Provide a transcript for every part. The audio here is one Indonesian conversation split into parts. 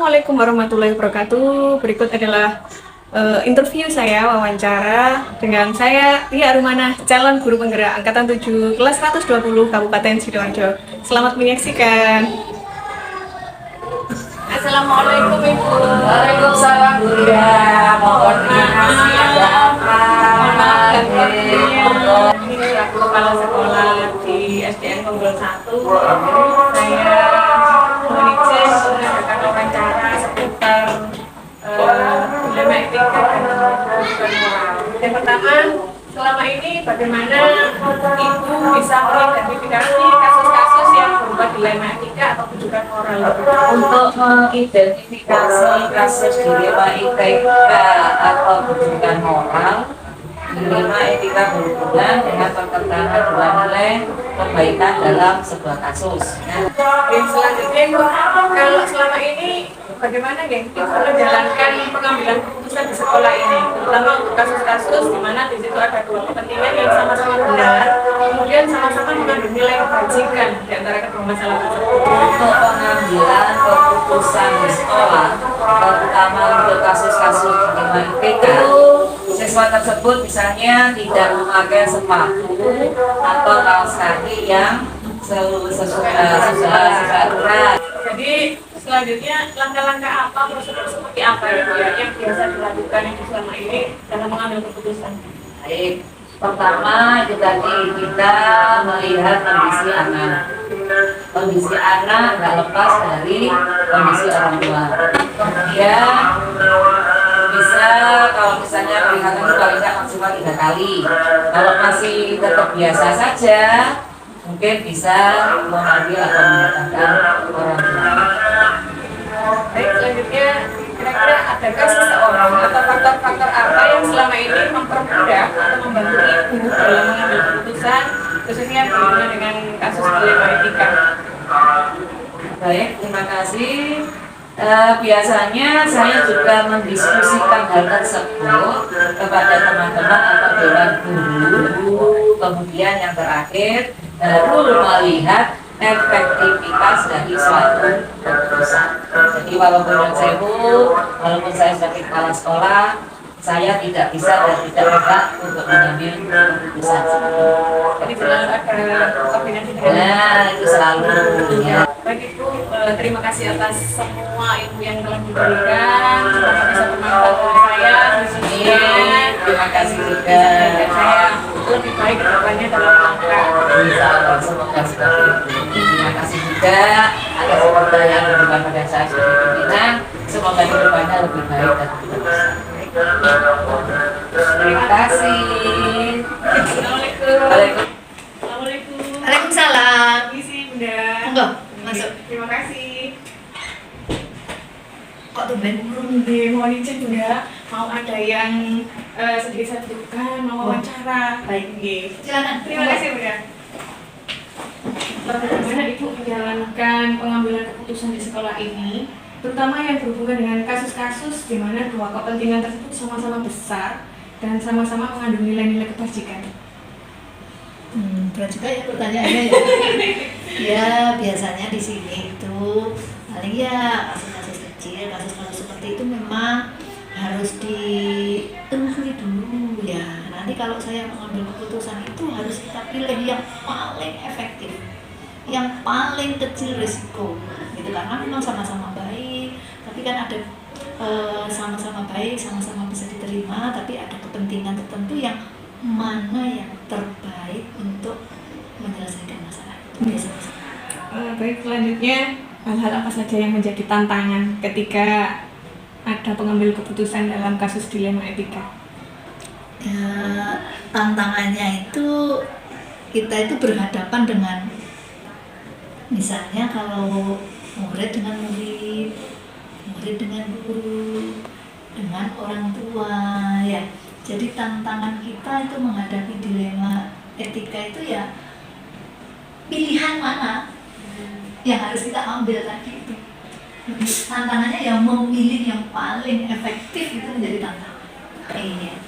Assalamualaikum warahmatullahi wabarakatuh. Berikut adalah interview saya, wawancara dengan saya, Tia Arumana, calon guru penggerak Angkatan 7, kelas 120 Kabupaten Sidoarjo. Selamat menyaksikan. Assalamualaikum Ibu. Waalaikumsalam Bunda. Mohon maaf ada apa? Ini aku kepala sekolah di SDN Ponggol 1. Saya mengecek mengadakan wawancara seputar dilema etika dan kebutuhan moral. Yang pertama, selama ini bagaimana Ibu bisa mengidentifikasi kasus-kasus yang berupa dilema etika atau kebutuhan moral? Untuk mengidentifikasi kasus dilema etika atau kebutuhan moral, dilema etika berhubungan dengan pertentangan dua nilai kebaikan dalam sebuah kasus. Yang selanjutnya, Ibu, kalau selama ini bagaimana Ibu menjalankan pengambilan keputusan di sekolah ini, terutama untuk kasus-kasus di mana di situ ada dua kepentingan yang sama-sama benar, kemudian sama-sama mengandung nilai kebajikan di antara kedua masalah tersebut. Untuk pengambilan keputusan di sekolah, terutama untuk kasus-kasus dilema etika, siswa tersebut misalnya tidak memakai sepatu atau kaos kaki yang sesuai aturan. Jadi selanjutnya langkah-langkah apa, prosedur seperti apa yang biasa dilakukan yang selama ini dalam mengambil keputusan? Baik, pertama itu tadi kita melihat kondisi anak. Kondisi anak nggak lepas dari kondisi orang tua. Kemudian bisa kalau misalnya peringatan itu paling nggak maksimal 3 kali. Kalau masih tetap biasa saja, mungkin bisa mengambil atau mendatangkan orang tua. Baik, selanjutnya kira-kira adakah seseorang atau faktor-faktor apa yang selama ini mempermudah atau membantu Ibu dalam mengambil keputusan, khususnya berhubungan dengan kasus dilema etika? Baik, terima kasih. Biasanya saya juga mendiskusikan hal tersebut kepada teman-teman atau dewan guru. Kemudian yang terakhir, baru melihat efektivitas dari suatu keputusan. Jadi walaupun saya sebagai kepala sekolah, saya tidak bisa dan tidak berhak untuk mengambil keputusan. Jadi selalu ada koordinasi dengan Nah, itu selalu ya. Baik Ibu, terima kasih atas semua ilmu yang telah diberikan. Semoga bisa bermanfaat untuk saya khususnya. Terima kasih juga. Dan saya lebih baik ke depannya dalam rangka. Insya Allah, semoga seperti itu. Terima kasih juga atas kepercayaan yang diberikan pada saya sebagai pimpinan. Semoga ke depannya lebih baik dan lebih bagus. Terima kasih. Assalamualaikum. Assalamualaikum. Waalaikumsalam. Isi Bunda. Enggak, masuk. Terima kasih. Kok tumben? Mohon izin Bunda, mau ada yang sedikit saya butuhkan, mau wawancara. Baik. Nggih. Silakan. Terima kasih Bunda. Bagaimana Ibu menjalankan pengambilan keputusan di sekolah ini, terutama yang berhubungan dengan kasus-kasus di mana dua kepentingan tersebut sama-sama besar dan sama-sama mengandung nilai-nilai kebajikan? Berat juga ya pertanyaannya ya. Ya, biasanya di sini itu paling ya kasus-kasus kecil, kasus-kasus seperti itu memang harus ditelusuri dulu ya. Nanti kalau saya mengambil keputusan itu harus kita pilih yang paling efektif, yang paling kecil risiko gitu, karena memang sama-sama baik, tapi kan ada sama-sama baik, sama-sama bisa diterima, tapi ada kepentingan tertentu yang mana yang terbaik untuk menyelesaikan masalah itu biasanya. Baik, selanjutnya hal-hal apa saja yang menjadi tantangan ketika ada pengambil keputusan dalam kasus dilema etika? Ya, tantangannya itu kita itu berhadapan dengan misalnya kalau murid dengan murid, murid dengan guru, dengan orang tua ya. Jadi tantangan kita itu menghadapi dilema etika itu ya pilihan mana yang harus kita ambil tadi itu. Tantangannya yang memilih yang paling efektif itu menjadi tantangan. Iya.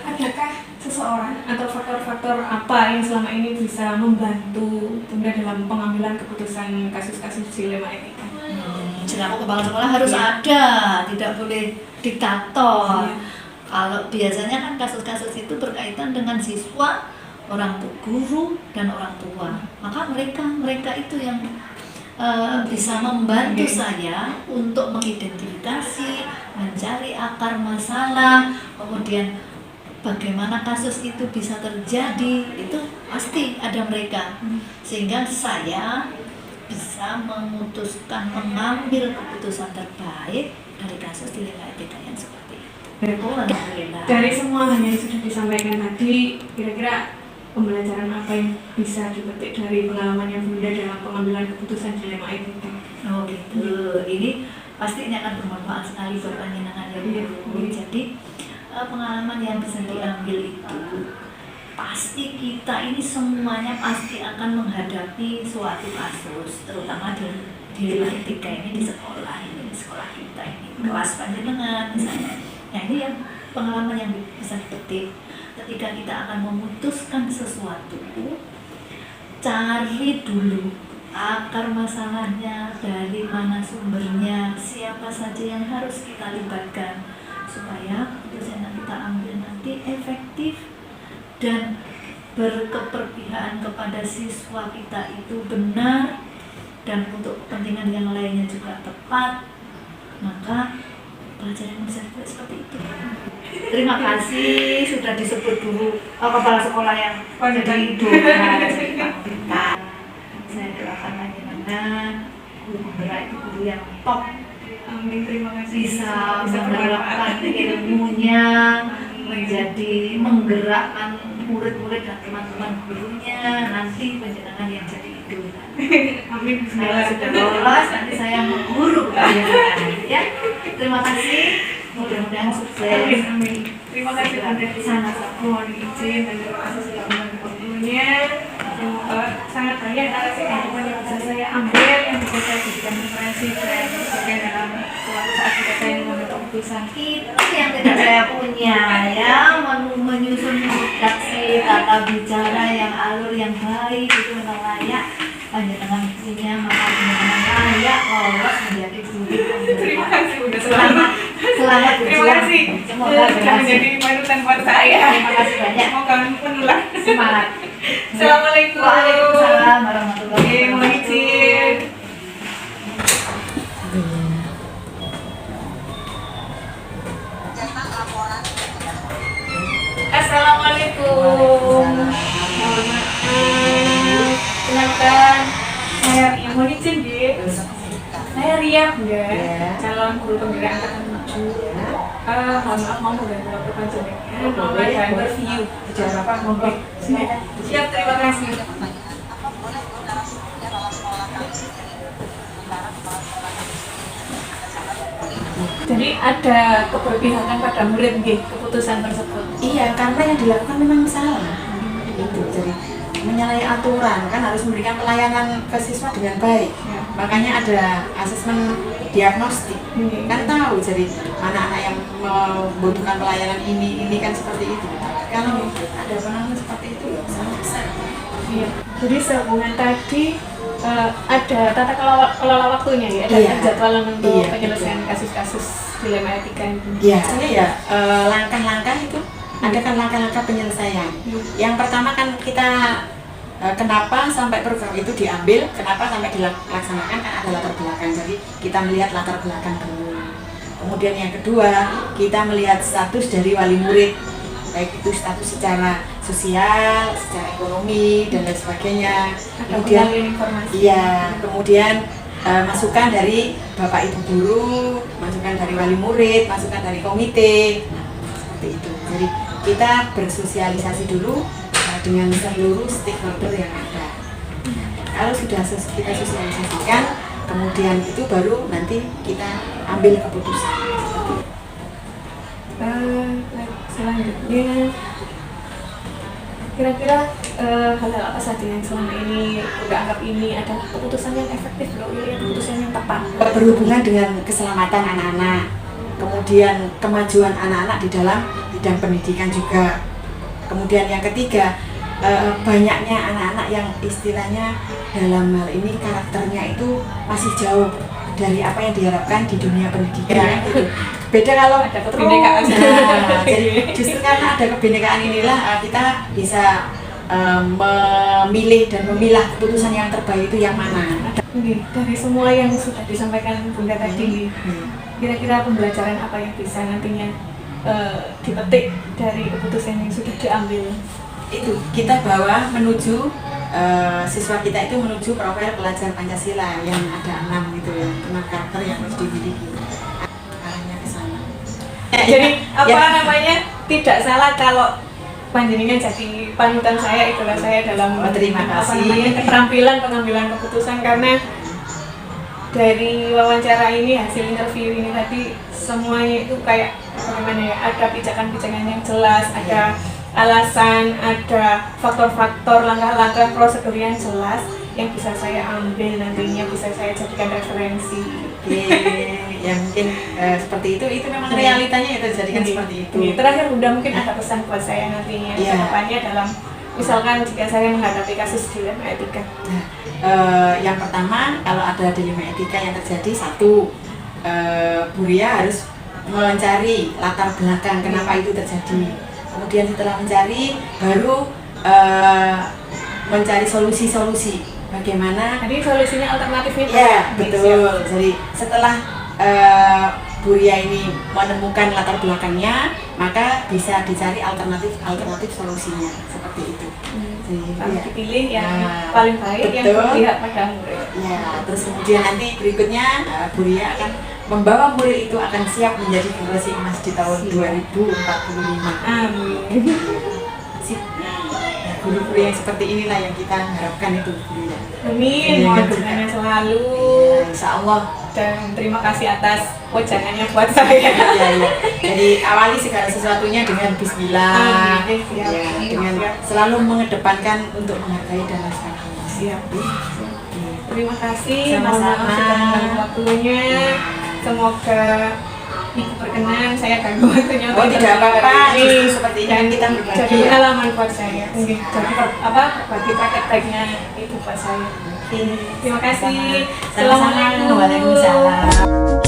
Adakah seseorang atau faktor-faktor apa yang selama ini bisa membantu Bunda dalam pengambilan keputusan kasus-kasus dilema etika? selaku kepala sekolah harus ada, tidak boleh diktator. Kalau biasanya kan kasus-kasus itu berkaitan dengan siswa, orang tua, guru dan orang tua. Maka mereka itu yang bisa membantu saya untuk mengidentifikasi, mencari akar masalah, kemudian bagaimana kasus itu bisa terjadi, itu pasti ada mereka. Sehingga saya bisa memutuskan, mengambil keputusan terbaik dari kasus dilema etika yang seperti itu. Dari semua yang sudah disampaikan tadi, kira-kira pembelajaran apa yang bisa dipetik dari pengalamannya Bunda dalam pengambilan keputusan dilema etika? Oh gitu, ini pasti ini akan bermanfaat sekali buat panjenengan ya Bu. Jadi pengalaman yang bisa diambil itu pasti kita ini semuanya pasti akan menghadapi suatu kasus, terutama di dilema etika ini di sekolah kita ini, kelas panjenengan misalnya. Nah ini yang pengalaman yang bisa dipetik ketika kita akan memutuskan sesuatu, cari dulu akar masalahnya, dari mana sumbernya, siapa saja yang harus kita libatkan supaya keputusan yang kita ambil nanti efektif dan berkeperpihakan kepada siswa kita itu benar dan untuk kepentingan yang lainnya juga tepat. Maka pelajaran bisa seperti itu. Terima kasih sudah disebut dulu kepala sekolah yang jadi idola kita. Saya doakan panjenengan guru penggerak itu guru yang top. Amin, terima kasih. Bisa menerapkan ilmunya, menjadi menggerakkan murid-murid dan teman-teman gurunya, nanti panjenengan yang jadi idola. Amin. Saya sudah lolos, nanti saya mengguru panjenengan ya. Terima kasih, mudah-mudahan sukses. Amin. Terima kasih Bunda. Mohon izin dan terima kasih sudah menonton waktunya. Sangat banyak narasi kehidupan yang bisa saya ambil, yang bisa saya jadikan referensi dan sebagai dalam suatu saat kita saya mengambil keputusan. Itu yang tidak saya punya ya, menyusun redaksi tata bicara yang alur yang baik itu memang layak panjenengan punya, maka panjenengan layak lolos menjadi guru. Terima kasih Bunda. Selamat Terima berjuang. kasih. Semoga Sudah berhasil. menjadi panutan buat saya. Terima kasih banyak. Semoga menular. Semangat. Assalamualaikum. Waalaikumsalam warahmatullahi Oke, mohon izin. Assalamualaikum. Mohon maaf. Kenalkan, saya Ria. Mohon izin, Di. Saya Ria, Bunda. Calon guru penggerak angkatan 7. Mohon maaf, mau mengganggu waktu panjenengan. Mau ada interview. Bicara apa? Oke. Siap, terima kasih. Jadi ada keberpihakan pada murid nggih keputusan tersebut. Iya, karena yang dilakukan memang salah. Itu jadi menyalahi aturan, kan harus memberikan pelayanan ke siswa dengan baik. Ya. Makanya ada asesmen diagnostik. Kan tahu jadi anak-anak yang membutuhkan pelayanan ini kan seperti itu. Kalau ada penanganan seperti itu ya sangat besar. Iya. Jadi sehubungan tadi ada tata kelola waktunya ya, ada Iya. jadwalan untuk Iya, penyelesaian kasus-kasus dilema etika ini. Ya, ini ya langkah-langkah itu ada kan langkah-langkah penyelesaian. Yang pertama kan kita kenapa sampai program itu diambil, kenapa sampai dilaksanakan kan ada latar belakang. Jadi kita melihat latar belakang dulu. Kemudian yang kedua kita melihat status dari wali murid, baik itu status secara sosial, secara ekonomi dan lain sebagainya. Kemudian informasi. iya, kemudian masukan dari Bapak Ibu guru, masukan dari wali murid, masukan dari komite, nah, seperti itu. Jadi kita bersosialisasi dulu dengan seluruh stakeholder yang ada. Kalau sudah kita sosialisasikan, kemudian itu baru nanti kita ambil keputusan. Selanjutnya kira-kira hal-hal apa saja yang selama ini udah anggap ini adalah keputusan yang efektif loh, ini keputusan yang tepat. Berhubungan dengan keselamatan anak-anak, kemudian kemajuan anak-anak di dalam bidang pendidikan juga. Kemudian yang ketiga, banyaknya anak-anak yang istilahnya dalam hal ini karakternya itu masih jauh dari apa yang diharapkan di dunia pendidikan gitu. Beda kalau Ada kebinekaan. Nah, jadi justru karena ada kebinekaan inilah kita bisa memilih dan memilah keputusan yang terbaik itu yang mana. Oke, dari semua yang sudah disampaikan Bunda tadi, kira-kira pembelajaran apa yang bisa nantinya dipetik dari keputusan yang sudah diambil? Itu kita bawa menuju siswa kita itu menuju profil pelajar Pancasila yang ada 6 gitu ya, 6 karakter yang harus dimiliki. Arahnya ke sana. Jadi namanya tidak salah kalau panjenengan jadi panutan saya, itulah saya dalam Terima kasih. keterampilan pengambilan keputusan, karena dari wawancara ini, hasil interview ini tadi, semuanya itu kayak bagaimana ya, ada pijakan-pijakan yang jelas, ada alasan, ada faktor-faktor, langkah-langkah prosedur yang jelas yang bisa saya ambil nantinya, bisa saya jadikan referensi. Oke, ya mungkin seperti itu memang realitanya itu jadikan seperti itu. Terakhir Bunda, mungkin ada pesan buat saya nantinya ke depannya dalam misalkan jika saya menghadapi kasus dilema etika. Yang pertama, kalau ada dilema etika yang terjadi, satu, Bu Ria harus mencari latar belakang kenapa itu terjadi. Kemudian setelah mencari, baru mencari solusi-solusi. Bagaimana? Jadi solusinya alternatifnya Ya, betul. Jadi setelah Bu Ria ini menemukan latar belakangnya, maka bisa dicari alternatif solusinya seperti itu. Harus dipilih yang Nah, paling baik, yang betul. berpihak pada murid. Ya, terus kemudian nanti berikutnya Bu Ria akan membawa murid itu akan siap menjadi generasi emas di tahun 2045. Amin. Sip. Nah, guru-guru yang seperti inilah yang kita harapkan itu Bu Ria. Amin, mohon doanya selalu. Insya Allah. Dan terima kasih atas wejangannya buat saya. Ya. Jadi awali segala sesuatunya dengan Bismillah. Amin. Siap. Ya, dengan selalu mengedepankan untuk menghargai dan lain sebagainya. Siap. Oke. Terima kasih. Sama-sama. Mohon maaf sudah mengganggu waktunya. Semoga Ibu berkenan saya ganggu waktunya. Oh, tidak apa-apa. Justru seperti ini kan kita berbagi. Jadi pengalaman buat saya. Jadi bagi praktek baiknya itu buat saya. Terima kasih. Sama-sama. Assalamualaikum. Waalaikumsalam.